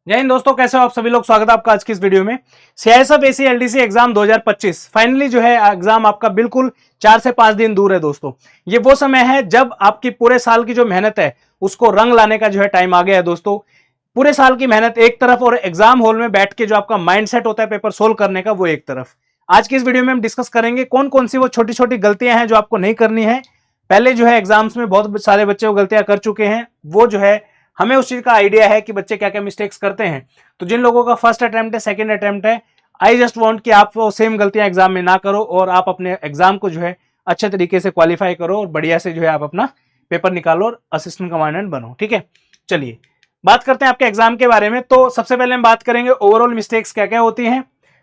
जय हिंद दोस्तों, कैसे हो आप सभी लोग। स्वागत है आपका आज की इस वीडियो में। CISF AC LDC exam 2025 finally जो है एग्जाम आपका बिल्कुल 4 से 5 दिन दूर है दोस्तों। ये वो समय है जब आपकी पूरे साल की जो मेहनत है उसको रंग लाने का जो है टाइम आ गया है दोस्तों। पूरे साल की मेहनत एक तरफ और एग्जाम हॉल में बैठ के जो आपका माइंडसेट होता है पेपर सोल्व करने का वो एक तरफ। आज की इस वीडियो में हम डिस्कस करेंगे कौन कौन सी वो छोटी छोटी गलतियां हैं जो आपको नहीं करनी है। पहले जो है एग्जाम्स में बहुत सारे बच्चे वो गलतियां कर चुके हैं, वो जो है हमें उस चीज का आइडिया है कि बच्चे क्या क्या मिस्टेक्स करते हैं। तो जिन लोगों का फर्स्ट अटेम्प्ट है, सेकंड अटेम्प्ट है, आई जस्ट वांट कि आप वो सेम गलतियां एग्जाम में ना करो और आप अपने एग्जाम को जो है अच्छे तरीके से क्वालिफाई करो और बढ़िया से जो है आप अपना पेपर निकालो और असिस्टेंट कमांडेंट बनो। ठीक है, चलिए बात करते हैं आपके एग्जाम के बारे में। तो सबसे पहले हम बात करेंगे ओवरऑल मिस्टेक्स क्या क्या होती हैं।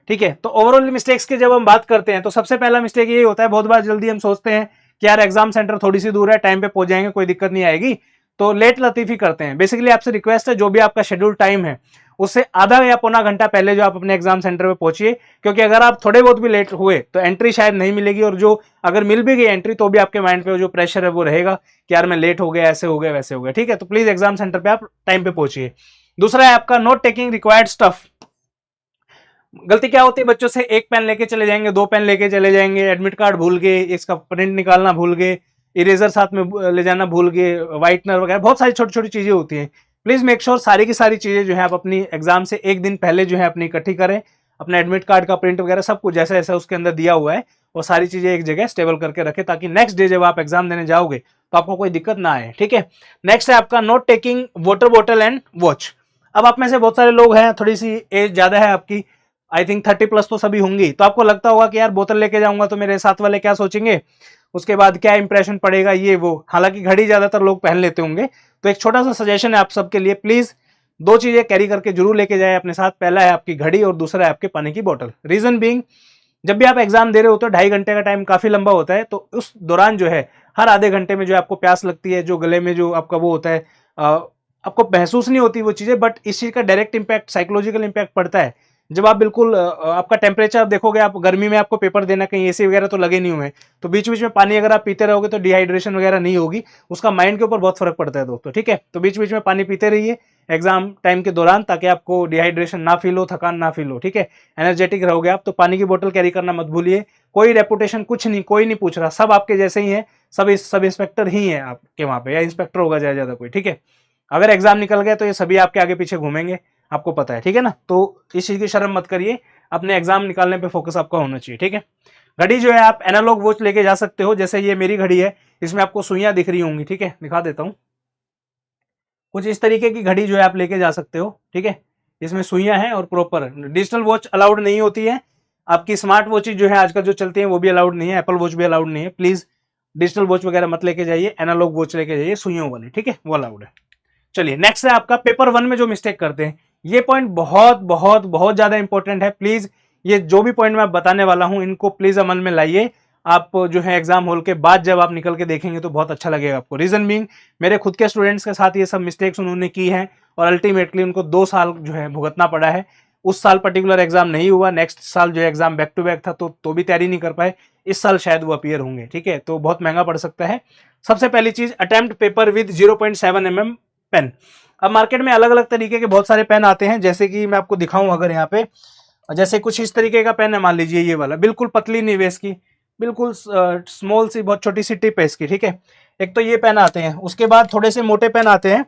ठीक है, तो ओवरऑल मिस्टेक्स की जब हम बात करते हैं तो सबसे पहला मिस्टेक ये होता है, बहुत बार जल्दी हम सोचते हैं कि यार एग्जाम सेंटर थोड़ी सी दूर है, टाइम पे पहुंच जाएंगे, कोई दिक्कत नहीं आएगी, तो लेट लतीफी करते हैं। बेसिकली आपसे रिक्वेस्ट है, जो भी आपका शेड्यूल टाइम है उससे आधा या पौना घंटा पहले जो आप अपने एग्जाम सेंटर पे पहुंचिए, क्योंकि अगर आप थोड़े बहुत भी लेट हुए तो एंट्री शायद नहीं मिलेगी, और जो अगर मिल भी गई एंट्री तो भी आपके माइंड पे जो प्रेशर है वो रहेगा कि यार मैं लेट हो गया, ऐसे हो गया, वैसे हो गया। ठीक है, तो प्लीज एग्जाम सेंटर पे आप टाइम पे पहुंचिए। दूसरा है आपका नोट टेकिंग रिक्वायर्ड स्टफ। गलती क्या होती है बच्चों से, एक पेन लेके चले जाएंगे, दो पेन लेके चले जाएंगे, एडमिट कार्ड भूल गए, इसका प्रिंट निकालना भूल गए, इरेजर साथ में ले जाना भूल गए, व्हाइटनर वगैरह बहुत सारी छोटी छोटी चीजें होती हैं। प्लीज मेक श्योर सारी की सारी चीजें जो है आप अपनी एग्जाम से एक दिन पहले जो है अपनी इकट्ठी करें। अपना एडमिट कार्ड का प्रिंट वगैरह सब कुछ जैसा जैसा उसके अंदर दिया हुआ है वो सारी चीजें एक जगह स्टेबल करके रखें, ताकि नेक्स्ट डे जब आप एग्जाम देने जाओगे तो आपको कोई दिक्कत ना आए। ठीक है, नेक्स्ट है आपका note taking water bottle and watch. अब आप में से बहुत सारे लोग हैं, थोड़ी सी एज ज्यादा है आपकी, आई थिंक 30+ तो सभी होंगी, तो आपको लगता होगा कि यार बोतल लेके जाऊंगा तो मेरे साथ वाले क्या सोचेंगे, उसके बाद क्या इंप्रेशन पड़ेगा, ये वो। हालांकि घड़ी ज्यादातर लोग पहन लेते होंगे, तो एक छोटा सा सजेशन है आप सबके लिए, प्लीज दो चीजें कैरी करके जरूर लेके जाए अपने साथ। पहला है आपकी घड़ी और दूसरा है आपके पानी की बोतल। रीजन बीइंग, जब भी आप एग्जाम दे रहे हो तो 2.5 घंटे का टाइम काफी लंबा होता है, तो उस दौरान जो है हर आधे घंटे में जो आपको प्यास लगती है, जो गले में जो आपका वो होता है, आपको महसूस नहीं होती वो चीजें, बट इस चीज का डायरेक्ट इंपैक्ट, साइकोलॉजिकल इंपैक्ट पड़ता है। जब आप बिल्कुल आपका टेम्परेचर आप देखोगे, आप गर्मी में आपको पेपर देना, कहीं एसी वगैरह तो लगे नहीं हुए, तो बीच बीच में पानी अगर आप पीते रहोगे तो डिहाइड्रेशन वगैरह नहीं होगी, उसका माइंड के ऊपर बहुत फर्क पड़ता है दोस्तों। ठीक है, तो बीच बीच में पानी पीते रहिए एग्जाम टाइम के दौरान, ताकि आपको डिहाइड्रेशन ना फील हो, थकान ना फील हो। ठीक है, एनर्जेटिक रहोगे आप। तो पानी की बोतल कैरी करना मत भूलिए। कोई रेपुटेशन कुछ नहीं, कोई नहीं पूछ रहा, सब आपके जैसे ही है, सब इंस्पेक्टर ही है आपके वहां पे, या इंस्पेक्टर होगा ज्यादा कोई। ठीक है, अगर एग्जाम निकल गए तो ये सभी आपके आगे पीछे घूमेंगे, आपको पता है। ठीक है ना, तो इस चीज की शर्म मत करिए, अपने एग्जाम निकालने पे फोकस आपका होना चाहिए। ठीक है, घड़ी जो है आप एनालॉग वॉच लेके जा सकते हो, जैसे ये मेरी घड़ी है, इसमें आपको सुइयां दिख रही होंगी। ठीक है, दिखा देता हूं, कुछ इस तरीके की घड़ी जो है आप लेके जा सकते हो। ठीक है, इसमें सुइयां हैं और प्रॉपर। डिजिटल वॉच अलाउड नहीं होती है, आपकी स्मार्ट वॉचेज जो है आजकल जो चलती हैं वो भी अलाउड नहीं है, एप्पल वॉच भी अलाउड नहीं है। प्लीज डिजिटल वॉच वगैरह मत लेके जाइए, एनालॉग वॉच लेके जाइए सुइयों वाली। ठीक है, वो अलाउड है। चलिए नेक्स्ट है आपका पेपर 1 में जो मिस्टेक करते हैं, ये पॉइंट बहुत बहुत बहुत ज्यादा इंपॉर्टेंट है। प्लीज ये जो भी पॉइंट मैं बताने वाला हूं इनको प्लीज अमल में लाइए। आप जो है एग्जाम हॉल के बाद जब आप निकल के देखेंगे तो बहुत अच्छा लगेगा आपको। रीजन बीइंग, मेरे खुद के स्टूडेंट्स के साथ ये सब मिस्टेक्स उन्होंने की हैं और अल्टीमेटली उनको 2 साल जो है भुगतना पड़ा है। उस साल पर्टिकुलर एग्जाम नहीं हुआ, नेक्स्ट साल जो एग्जाम बैक टू बैक था तो भी तैयारी नहीं कर पाए, इस साल शायद वो अपीयर होंगे। ठीक है, तो बहुत महंगा पड़ सकता है। सबसे पहली चीज, attempt paper with 0.7 mm pen. अब मार्केट में अलग अलग तरीके के बहुत सारे पेन आते हैं, जैसे कि मैं आपको दिखाऊं अगर यहाँ पे, जैसे कुछ इस तरीके का पेन है, मान लीजिए ये वाला, बिल्कुल पतली निवेश की, बिल्कुल स्मॉल सी बहुत छोटी सी टिप है इसकी। ठीक है, एक तो ये पेन आते हैं, उसके बाद थोड़े से मोटे पेन आते हैं।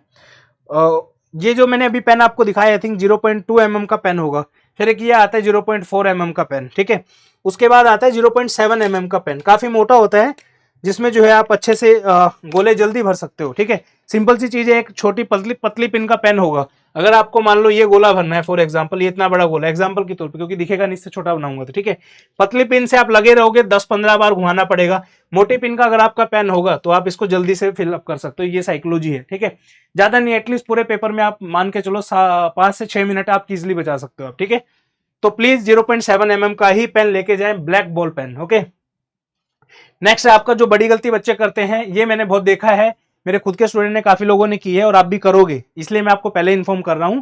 ये जो मैंने अभी पेन आपको दिखाया आई थिंक 0.2 mm का पेन होगा। फिर एक ये आता है 0.4 mm का पेन। ठीक है, उसके बाद आता है 0.7 mm का पेन, काफी मोटा होता है, जिसमें जो है आप अच्छे से गोले जल्दी भर सकते हो। ठीक है, सिंपल सी चीज है, एक छोटी पतली पतली पिन का पेन होगा। अगर आपको मान लो ये गोला भरना है, फॉर एग्जांपल ये इतना बड़ा गोला, एग्जांपल के तौर पे, क्योंकि दिखेगा नहीं, इससे छोटा बनाऊंगा तो। ठीक है, पतली पिन से आप लगे रहोगे, 10-15 बार घुमाना पड़ेगा। मोटी पिन का अगर आपका पेन होगा तो आप इसको जल्दी से फिलअप कर सकते हो, ये साइकोलॉजी है। ठीक है, ज्यादा नहीं, एटलीस्ट पूरे पेपर में आप मान के चलो 5 से 6 मिनट आप इजिली बचा सकते हो आप। ठीक है, तो प्लीज 0.7 mm का ही पेन लेके जाएं, black ball pen. Okay, next है आपका जो बड़ी गलती बच्चे करते हैं, ये मैंने बहुत देखा है, मेरे खुद के स्टूडेंट ने काफी लोगों ने की है और आप भी करोगे, इसलिए मैं आपको पहले इन्फॉर्म कर रहा हूं।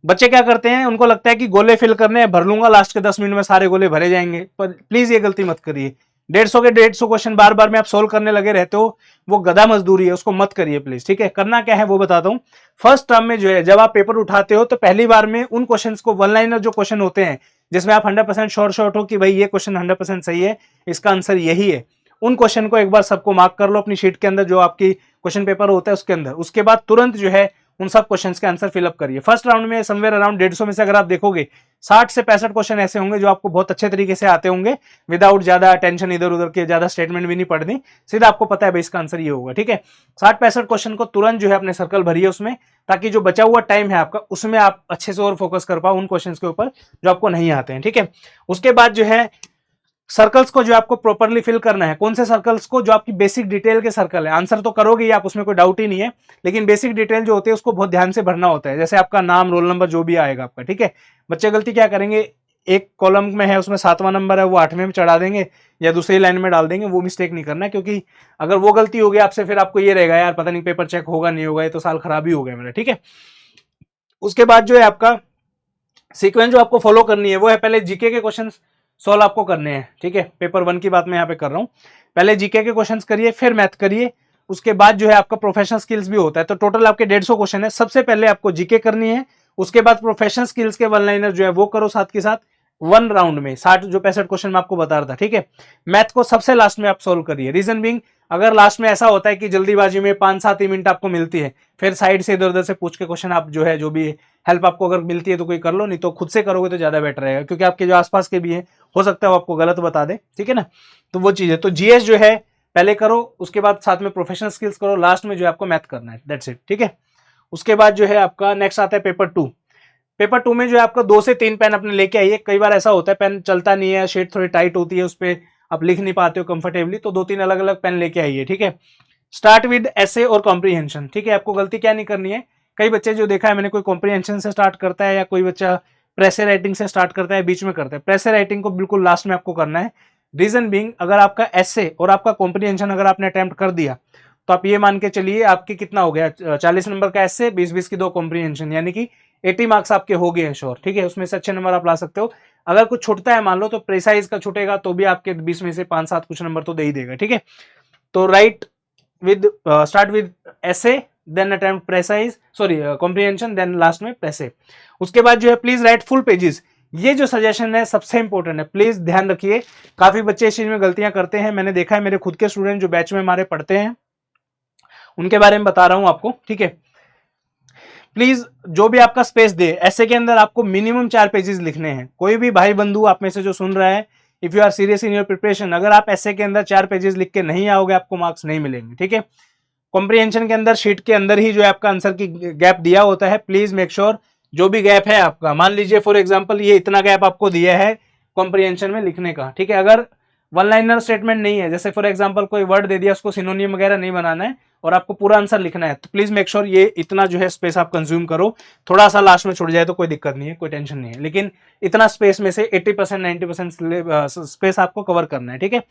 बच्चे क्या करते हैं, उनको लगता है कि गोले फिल करने भर लूंगा, लास्ट के 10 मिनट में सारे गोले भरे जाएंगे, पर प्लीज ये गलती मत करिए। 150 के 150 क्वेश्चन बार बार में आप सोल्व करने लगे रहते हो, वो गधा मजदूरी है, उसको मत करिए प्लीज, ठीक है। करना क्या है वो बताता हूँ। फर्स्ट टर्म में जो है जब आप पेपर उठाते हो तो पहली बार में उन क्वेश्चंस को, वन लाइनर जो क्वेश्चन होते हैं जिसमें आप 100% शॉर्ट हो कि भाई ये क्वेश्चन 100% सही है, इसका आंसर यही है, उन क्वेश्चन को एक बार सबको मार्क कर लो अपनी शीट के अंदर, जो आपकी क्वेश्चन पेपर होता है उसके अंदर। उसके बाद तुरंत जो है उन सब क्वेश्चंस के आंसर फिलअप करिए। फर्स्ट राउंड में समवेयर अराउंड 150 में से अगर आप देखोगे 60 से 65 क्वेश्चन ऐसे होंगे जो आपको बहुत अच्छे तरीके से आते होंगे, विदाउट ज्यादा टेंशन इधर उधर के, ज्यादा स्टेटमेंट भी नहीं पढ़नी, सीधा आपको पता है भाई इसका आंसर ये होगा, ठीक है। 60-65 क्वेश्चन को तुरंत जो है अपने सर्कल भरिए उसमें, ताकि जो बचा हुआ टाइम है आपका उसमें आप अच्छे से और फोकस कर पाओ उन क्वेश्चन के ऊपर जो आपको नहीं आते हैं, ठीक है। उसके बाद जो है सर्कल्स को जो आपको प्रॉपर्ली फिल करना है। कौन से सर्कल्स को? जो आपकी बेसिक डिटेल के सर्कल है। आंसर तो करोगे ही आप, उसमें कोई डाउट ही नहीं है, लेकिन बेसिक डिटेल जो होती है उसको बहुत ध्यान से भरना होता है। जैसे आपका नाम, रोल नंबर जो भी आएगा आपका, ठीक है। बच्चे गलती क्या करेंगे, एक कॉलम में है उसमें 7वां नंबर है, वो 8वें में चढ़ा देंगे या दूसरी लाइन में डाल देंगे। वो मिस्टेक नहीं करना, क्योंकि अगर वो गलती होगी आपसे फिर आपको ये रहेगा यार पता नहीं पेपर चेक होगा नहीं होगा, ये तो साल खराब ही हो गया मेरा, ठीक है। उसके बाद जो है आपका सीक्वेंस जो आपको फॉलो करनी है वो है, पहले जीके के क्वेश्चंस सॉल्व आपको करने हैं, ठीक है। पेपर 1 की बात मैं यहाँ पे कर रहा हूँ। पहले जीके के क्वेश्चंस करिए, फिर मैथ करिए, उसके बाद जो है आपका प्रोफेशनल स्किल्स भी होता है। तो टोटल आपके 150 क्वेश्चन है। सबसे पहले आपको जीके करनी है, उसके बाद प्रोफेशनल स्किल्स के वन लाइनर जो है वो करो साथ के साथ, 1 राउंड में 60 जो 65 क्वेश्चन मैं आपको बता रहा था, ठीक है। मैथ को सबसे लास्ट में आप सोल्व करिए। रीजन बिंग, अगर लास्ट में ऐसा होता है कि जल्दीबाजी में 5-7 ही मिनट आपको मिलती है, फिर साइड से इधर उधर से पूछ के क्वेश्चन आप जो है, जो भी हेल्प आपको अगर मिलती है तो कोई कर लो, नहीं तो खुद से करोगे तो ज्यादा बेटर रहेगा, क्योंकि आपके जो आसपास के भी है हो सकता है वो आपको गलत बता दे, ठीक है ना। तो वो चीज है। तो जीएस जो है पहले करो, उसके बाद साथ में प्रोफेशनल स्किल्स करो, लास्ट में जो है आपको मैथ करना है, दैट्स इट, ठीक है। उसके बाद जो है आपका नेक्स्ट आता है पेपर 2। पेपर 2 में जो है आपका 2 से 3 पेन अपने लेके आइए। कई बार ऐसा होता है पेन चलता नहीं है, शीट थोड़ी टाइट होती है, उस पर आप लिख नहीं पाते हो कंफर्टेबली, तो 2-3 अलग अलग पेन लेके आइए, ठीक है। स्टार्ट विद एसे और कॉम्प्रीहेंशन, ठीक है। आपको गलती क्या नहीं करनी है, कई बच्चे जो देखा है मैंने, कोई कॉम्प्रीहेंशन से स्टार्ट करता है या कोई बच्चा प्रेशर राइटिंग से स्टार्ट करता है, बीच में करता है। प्रेशर राइटिंग को बिल्कुल लास्ट में आपको करना है। रीजन बीइंग, अगर आपका एसे और आपका कॉम्प्रीहेंशन अगर आपने अटेम्प्ट कर दिया तो आप ये मान के चलिए आपके कितना हो गया, 40 नंबर का एसे, 20-20 की 2 कॉम्प्रीहेंशन, यानी कि 80 मार्क्स आपके हो गए हैं श्योर, ठीक है। उसमें से अच्छे नंबर आप ला सकते हो। अगर कुछ छूटता है मान लो, तो प्रेसाइज का छूटेगा तो भी आपके 20 में से 5-7 कुछ नंबर तो दे ही देगा, ठीक है। तो right with start with essay, then attempt precise, sorry comprehension, then last में प्रेसे। उसके बाद जो है प्लीज राइट फुल पेजेस। ये जो सजेशन है सबसे इंपॉर्टेंट है, प्लीज ध्यान रखिए। काफी बच्चे इस चीज में गलतियां करते हैं, मैंने देखा है, मेरे खुद के स्टूडेंट जो बैच में हमारे पढ़ते हैं उनके बारे में बता रहा हूं आपको, ठीक है। प्लीज जो भी आपका स्पेस दे, ऐसे के अंदर आपको मिनिमम 4 पेजेस लिखने हैं। कोई भी भाई बंधु आप में से जो सुन रहा है, if you are serious in your preparation, अगर आप ऐसे के अंदर 4 पेजेस लिख के नहीं आओगे आपको मार्क्स नहीं मिलेंगे, ठीक है। कॉम्प्रीहेंशन के अंदर शीट के अंदर ही जो है आपका आंसर की गैप दिया होता है। प्लीज मेक श्योर जो भी गैप है आपका, मान लीजिए फॉर एग्जांपल ये इतना गैप आपको दिया है कॉम्प्रीहेंशन में लिखने का, ठीक है। अगर वन लाइनर स्टेटमेंट नहीं है, जैसे फॉर एग्जांपल कोई वर्ड दे दिया, उसको सिनोनियम वगैरह नहीं बनाना है और आपको पूरा आंसर लिखना है, तो प्लीज मेक श्योर ये इतना जो है स्पेस आप कंज्यूम करो। थोड़ा सा लास्ट में छुट जाए तो कोई दिक्कत नहीं है, कोई टेंशन नहीं है, लेकिन इतना स्पेस में से 80% 90% स्पेस आपको कवर करना है, ठीक है।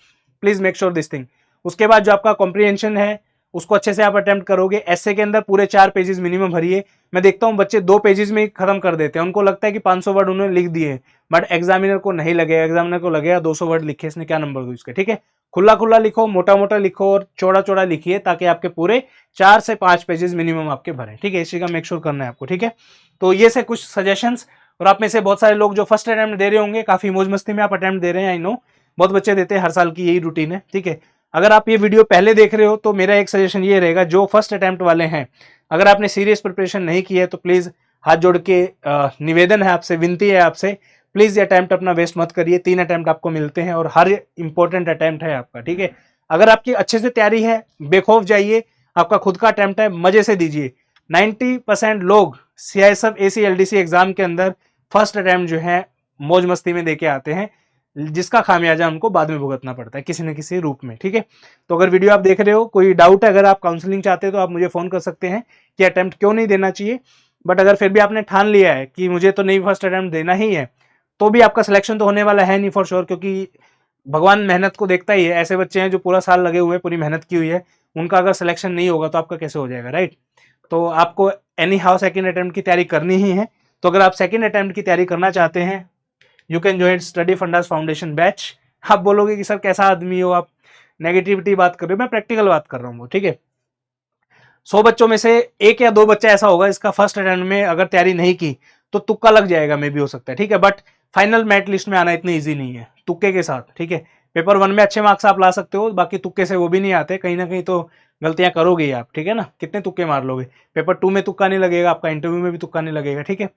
Please make sure this thing. उसके बाद जो आपका कॉम्प्रीहेंशन है उसको अच्छे से आप अटेम्प्ट करोगे। ऐसे के अंदर पूरे 4 पेजेस मिनिमम भरिए। मैं देखता हूं बच्चे 2 पेजेस में ही खत्म कर देते हैं, उनको लगता है कि 500 वर्ड उन्होंने लिख दिए, बट एग्जामिनर को नहीं लगेगा। एग्जामिनर को लगेगा 200 वर्ड लिखे, इसने क्या नंबर दो इसके, ठीक है। खुला खुला लिखो, मोटा मोटा लिखो और चौड़ा चौड़ा लिखिए, ताकि आपके पूरे 4 से 5 पेजेस मिनिमम आपके भरे, ठीक है। इसी का मेक श्योर करना है आपको, ठीक है। तो ये से कुछ सजेशंस। और आप में से बहुत सारे लोग जो फर्स्ट अटेम्प्ट दे रहे होंगे, काफी मौज मस्ती में आप अटेम्प्ट दे रहे हैं, आई नो, बहुत बच्चे देते हैं, हर साल की यही रूटीन है, ठीक है। अगर आप ये वीडियो पहले देख रहे हो तो मेरा एक सजेशन ये रहेगा, जो फर्स्ट अटेम्प्ट वाले हैं, अगर आपने सीरियस प्रिपरेशन नहीं की है तो प्लीज हाथ जोड़ के निवेदन है आपसे, विनती है आपसे, प्लीज ये अटेम्प्ट अपना वेस्ट मत करिए। 3 अटेम्प्ट आपको मिलते हैं और हर इंपॉर्टेंट अटेम्प्ट है आपका, ठीक है। अगर आपकी अच्छे से तैयारी है, बेखौफ जाइए, आपका खुद का अटेम्प्ट है, मजे से दीजिए। 90% लोग सीआईएसएफ एसीएलडीसी एग्जाम के अंदर फर्स्ट अटेम्प्ट जो है मौज मस्ती में देके आते हैं, जिसका खामियाजा उनको बाद में भुगतना पड़ता है किसी न किसी रूप में, ठीक है। तो अगर वीडियो आप देख रहे हो, कोई डाउट है, अगर आप काउंसलिंग चाहते हैं तो आप मुझे फोन कर सकते हैं कि अटेम्प्ट क्यों नहीं देना चाहिए। बट अगर फिर भी आपने ठान लिया है कि मुझे तो नहीं फर्स्ट अटेम्प्ट देना ही है, तो भी आपका सिलेक्शन तो होने वाला है नहीं फॉर श्योर, क्योंकि भगवान मेहनत को देखता ही है। ऐसे बच्चे हैं जो पूरा साल लगे हुए, पूरी मेहनत की हुई है, उनका अगर सिलेक्शन नहीं होगा तो आपका कैसे हो जाएगा, राइट। तो आपको एनी हाउ सेकेंड अटेम्प्ट की तैयारी करनी ही है। तो अगर आप सेकेंड अटेम्प्ट की तैयारी करना चाहते हैं, you can join study fundas foundation batch. आप बोलोगे कि सर कैसा आदमी हो आप, नेगेटिविटी बात कर रहे हो, मैं प्रैक्टिकल बात कर रहा हूँ, ठीक है। 100 बच्चों में से 1 या 2 बच्चा ऐसा होगा इसका फर्स्ट अटेम्प्ट में अगर तैयारी नहीं की तो तुक्का लग जाएगा, मे भी हो सकता है, ठीक है। बट फाइनल मेरिट लिस्ट में आना इतनी ईजी नहीं है तुक्के के साथ, ठीक है। पेपर 1 में अच्छे मार्क्स आप ला सकते हो, बाकी तुक्के से वो भी नहीं आते, कहीं ना कहीं तो गलतियां करोगे ही आप, ठीक है ना। कितने तुक्के मार लोगे, पेपर 2 में तुक्का नहीं लगेगा आपका, इंटरव्यू में भी तुक्का नहीं लगेगा, ठीक है।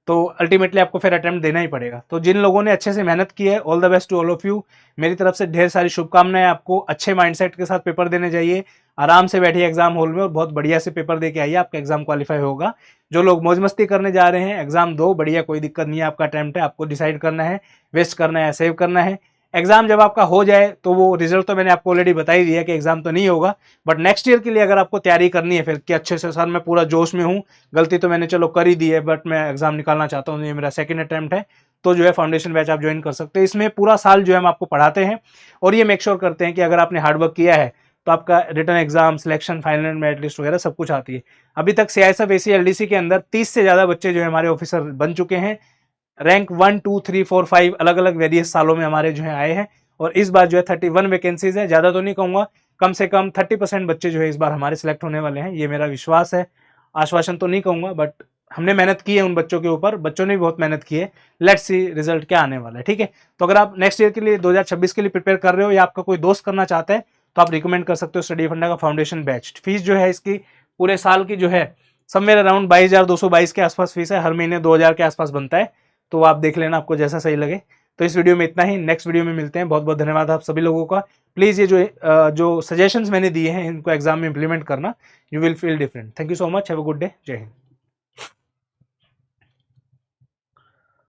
तो अल्टीमेटली आपको फिर अटेम्प्ट देना ही पड़ेगा। तो जिन लोगों ने अच्छे से मेहनत की है, all the best to all of you. मेरी तरफ से ढेर सारी शुभकामनाएं आपको। अच्छे माइंडसेट के साथ पेपर देने जाइए, आराम से बैठिए एग्जाम हॉल में और बहुत बढ़िया से पेपर दे के आइए, आपका एग्जाम क्वालिफाई होगा। जो लोग मौज मस्ती करने जा रहे हैं, एग्जाम दो, बढ़िया, कोई दिक्कत नहीं है। आपका अटेम्प्ट है, आपको डिसाइड करना है वेस्ट करना है या सेव करना है। एग्जाम जब आपका हो जाए तो वो रिजल्ट तो मैंने आपको ऑलरेडी बता ही दिया कि एग्जाम तो नहीं होगा, बट नेक्स्ट ईयर के लिए अगर आपको तैयारी करनी है फिर कि अच्छे से सर मैं पूरा जोश में हूँ, गलती तो मैंने चलो कर ही दी है बट मैं एग्जाम निकालना चाहता हूँ, ये मेरा सेकंड अटेम्प्ट है, तो जो है फाउंडेशन बैच आप ज्वाइन कर सकते हैं। इसमें पूरा साल जो है हम आपको पढ़ाते हैं और ये मेक श्योर करते हैं कि अगर आपने हार्डवर्क किया है तो आपका return exam, selection, final merit list वगैरह सब कुछ आती है। अभी तक CISF ACLDC के अंदर 30 से ज्यादा बच्चे जो है हमारे ऑफिसर बन चुके हैं। रैंक 1, 2, 3, 4, 5 अलग अलग वेरियस सालों में हमारे जो है आए हैं और इस बार जो है 31 वैकेंसीज है। ज्यादा तो नहीं कहूंगा, कम से कम 30% बच्चे जो है इस बार हमारे सिलेक्ट होने वाले हैं, ये मेरा विश्वास है। आश्वासन तो नहीं कहूंगा बट हमने मेहनत की है उन बच्चों के ऊपर, बच्चों ने भी बहुत मेहनत की है। लेट्स सी रिजल्ट क्या आने वाला है, ठीक है। तो अगर आप नेक्स्ट ईयर के लिए 2026 के लिए प्रिपेयर कर रहे हो या आपका कोई दोस्त करना चाहता है तो आप रिकमेंड कर सकते हो स्टडी फंडा का फाउंडेशन बैच। फीस जो है इसकी पूरे साल की जो है समवेयर अराउंड 22,222 के आसपास फीस है, हर महीने 2,000 के आसपास बनता है, तो आप देख लेना आपको जैसा सही लगे। तो इस वीडियो में इतना ही, नेक्स्ट वीडियो में मिलते हैं। बहुत बहुत धन्यवाद आप सभी लोगों का। प्लीज ये जो सजेशंस मैंने दिए हैं इनको एग्जाम में इंप्लीमेंट करना, you will feel different. Thank you so much, have a good day, जय हिंद।